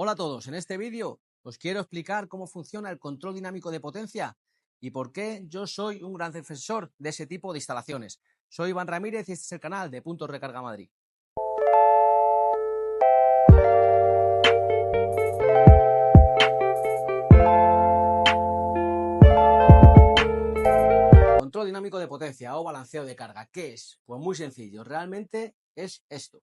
Hola a todos, en este vídeo os quiero explicar cómo funciona el control dinámico de potencia y por qué yo soy un gran defensor de ese tipo de instalaciones. Soy Iván Ramírez y este es el canal de Puntos Recarga Madrid. Control dinámico de potencia o balanceo de carga, ¿qué es? Pues muy sencillo, realmente es esto.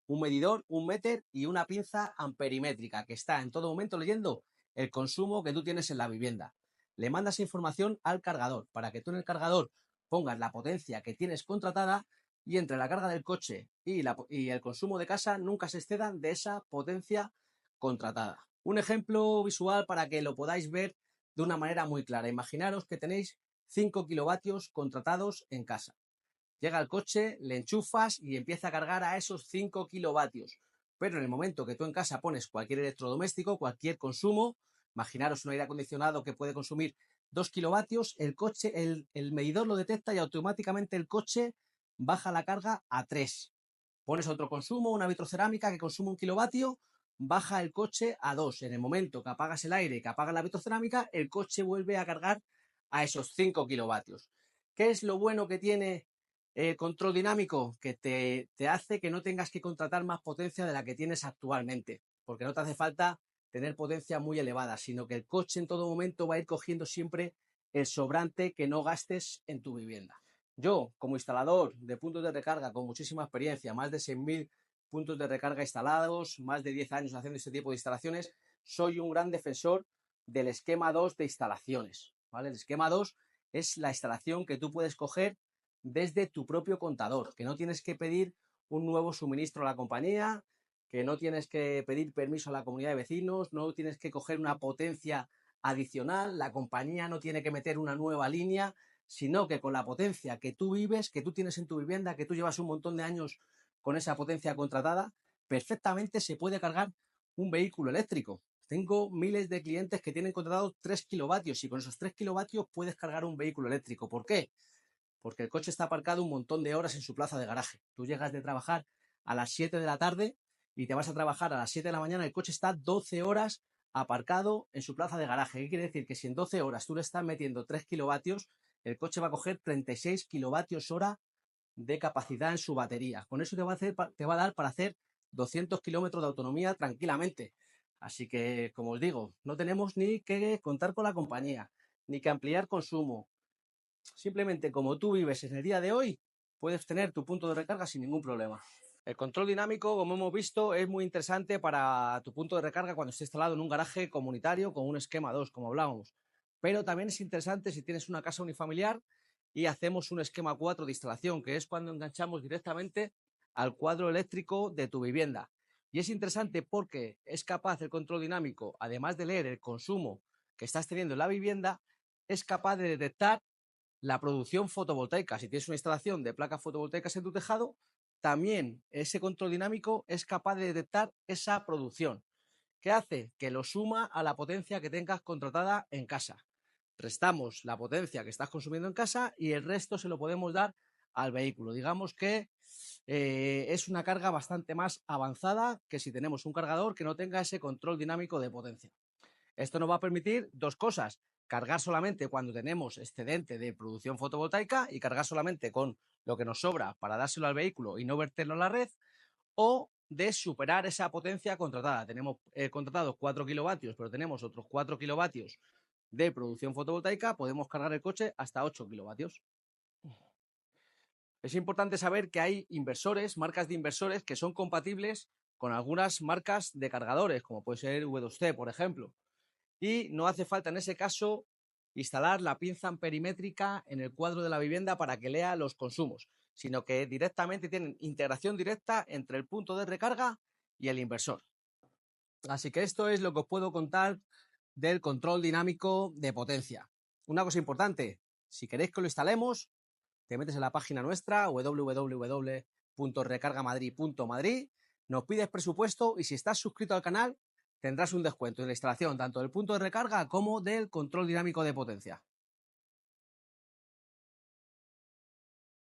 Un medidor, un meter y una pinza amperimétrica que está en todo momento leyendo el consumo que tú tienes en la vivienda. Le mandas información al cargador para que tú en el cargador pongas la potencia que tienes contratada y entre la carga del coche y el consumo de casa nunca se excedan de esa potencia contratada. Un ejemplo visual para que lo podáis ver de una manera muy clara. Imaginaros que tenéis 5 kilovatios contratados en casa. Llega el coche, le enchufas y empieza a cargar a esos 5 kilovatios. Pero en el momento que tú en casa pones cualquier electrodoméstico, cualquier consumo, imaginaros un aire acondicionado que puede consumir 2 kilovatios, el medidor lo detecta y automáticamente el coche baja la carga a 3. Pones otro consumo, una vitrocerámica que consume 1 kilovatio, baja el coche a 2. En el momento que apagas el aire, que apagas la vitrocerámica, el coche vuelve a cargar a esos 5 kilovatios. ¿Qué es lo bueno que tiene el control dinámico? Que te hace que no tengas que contratar más potencia de la que tienes actualmente, porque no te hace falta tener potencia muy elevada, sino que el coche en todo momento va a ir cogiendo siempre el sobrante que no gastes en tu vivienda. Yo, como instalador de puntos de recarga con muchísima experiencia, más de 6.000 puntos de recarga instalados, más de 10 años haciendo este tipo de instalaciones, soy un gran defensor del esquema 2 de instalaciones, ¿vale? El esquema 2 es la instalación que tú puedes coger desde tu propio contador, que no tienes que pedir un nuevo suministro a la compañía, que no tienes que pedir permiso a la comunidad de vecinos, no tienes que coger una potencia adicional, la compañía no tiene que meter una nueva línea, sino que con la potencia que tú vives, que tú tienes en tu vivienda, que tú llevas un montón de años con esa potencia contratada, perfectamente se puede cargar un vehículo eléctrico. Tengo miles de clientes que tienen contratado 3 kilovatios y con esos 3 kilovatios puedes cargar un vehículo eléctrico. ¿Por qué? Porque el coche está aparcado un montón de horas en su plaza de garaje. Tú llegas de trabajar a las 7 de la tarde y te vas a trabajar a las 7 de la mañana, el coche está 12 horas aparcado en su plaza de garaje. ¿Qué quiere decir? Que si en 12 horas tú le estás metiendo 3 kilovatios, el coche va a coger 36 kilovatios hora de capacidad en su batería. Con eso te va a dar para hacer 200 kilómetros de autonomía tranquilamente. Así que, como os digo, no tenemos ni que contar con la compañía, ni que ampliar consumo. Simplemente como tú vives en el día de hoy, puedes tener tu punto de recarga sin ningún problema. El control dinámico, como hemos visto, es muy interesante para tu punto de recarga cuando esté instalado en un garaje comunitario con un esquema 2, como hablábamos. Pero también es interesante si tienes una casa unifamiliar y hacemos un esquema 4 de instalación, que es cuando enganchamos directamente al cuadro eléctrico de tu vivienda. Y es interesante porque es capaz el control dinámico, además de leer el consumo que estás teniendo en la vivienda, es capaz de detectar la producción fotovoltaica. Si tienes una instalación de placas fotovoltaicas en tu tejado, también ese control dinámico es capaz de detectar esa producción. ¿Qué hace? Que lo suma a la potencia que tengas contratada en casa. Restamos la potencia que estás consumiendo en casa y el resto se lo podemos dar al vehículo. Digamos que es una carga bastante más avanzada que si tenemos un cargador que no tenga ese control dinámico de potencia. Esto nos va a permitir dos cosas: cargar solamente cuando tenemos excedente de producción fotovoltaica y cargar solamente con lo que nos sobra para dárselo al vehículo y no verterlo en la red, o de superar esa potencia contratada. Tenemos contratados 4 kilovatios, pero tenemos otros 4 kilovatios de producción fotovoltaica, podemos cargar el coche hasta 8 kilovatios. Es importante saber que hay inversores, marcas de inversores, que son compatibles con algunas marcas de cargadores, como puede ser V2C, por ejemplo. Y no hace falta en ese caso instalar la pinza amperimétrica en el cuadro de la vivienda para que lea los consumos, sino que directamente tienen integración directa entre el punto de recarga y el inversor. Así que esto es lo que os puedo contar del control dinámico de potencia. Una cosa importante: si queréis que lo instalemos, te metes en la página nuestra www.recargamadrid.madrid, nos pides presupuesto y si estás suscrito al canal tendrás un descuento en la instalación tanto del punto de recarga como del control dinámico de potencia.